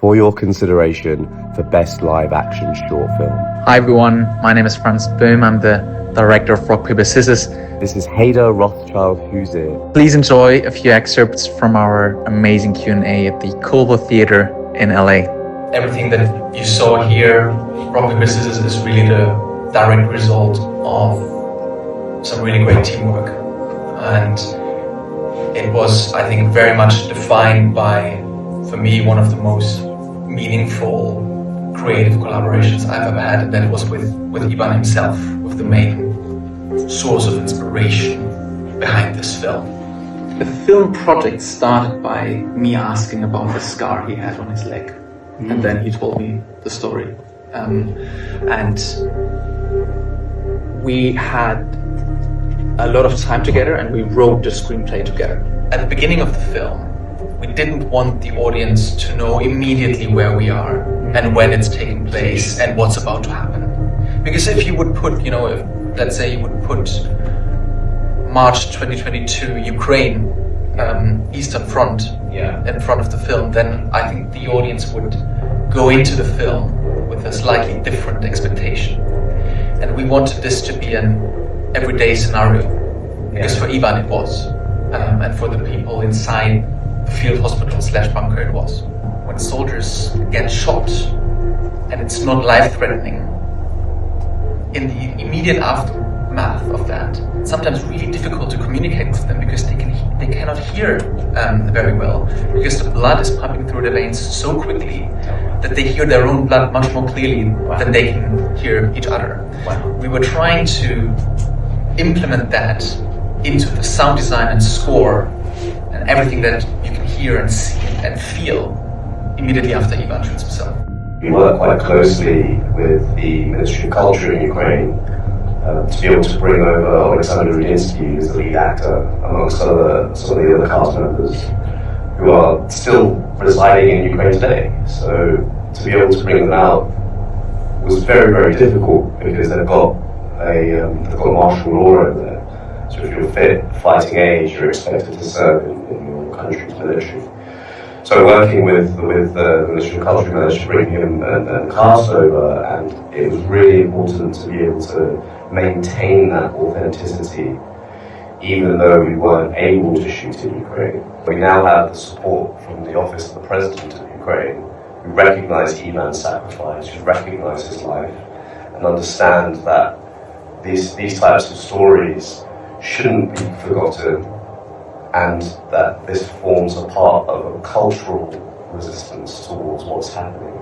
for your consideration for Best Live Action Short Film. Hi everyone, my name is Franz Böhm. I'm the director of Rock, Paper, Scissors. This is Hayder, Rothschild, Hoozeer. Please enjoy a few excerpts from our amazing Q&A at the Culver Theater in LA. Everything that you saw here, Rock, Paper, Scissors, is really the direct result of some really great teamwork. And it was, I think, very much defined by, for me, one of the most meaningful creative collaborations I've ever had, and that was with Ivan himself, with the main source of inspiration behind this film. The film project started by me asking about the scar he had on his leg, and then he told me the story. And we had a lot of time together, and we wrote the screenplay together. At the beginning of the film, we didn't want the audience to know immediately where we are and when it's taking place and what's about to happen. Because if you would put, let's say you would put March 2022 Ukraine, Eastern Front in front of the film, then I think the audience would go into the film with a slightly different expectation. And we wanted this to be an everyday scenario, because for Ivan it was, and for the people inside the field hospital / bunker it was. When soldiers get shot and it's not life-threatening, in the immediate aftermath of that, it's sometimes really difficult to communicate with them because they cannot hear very well, because the blood is pumping through their veins so quickly that they hear their own blood much more clearly than they can hear each other. We were trying to implement that into the sound design and score and everything that you can hear and see and feel immediately after Ivan shoots himself. We work quite closely with the Ministry of Culture in Ukraine to be able to bring over Alexander Rudinsky, who's the lead actor, amongst some of the other cast members who are still residing in Ukraine today. So to be able to bring them out was very, very difficult because they've got martial law over there. So if you're fit, fighting age, you're expected to serve in your country's military. So working with the Ministry of Culture managed to bring him and cast over, and it was really important to be able to maintain that authenticity even though we weren't able to shoot in Ukraine. We now have the support from the Office of the President of Ukraine, who recognise Ivan's sacrifice, who recognise his life, and understand that these types of stories shouldn't be forgotten, and that this forms a part of a cultural resistance towards what's happening.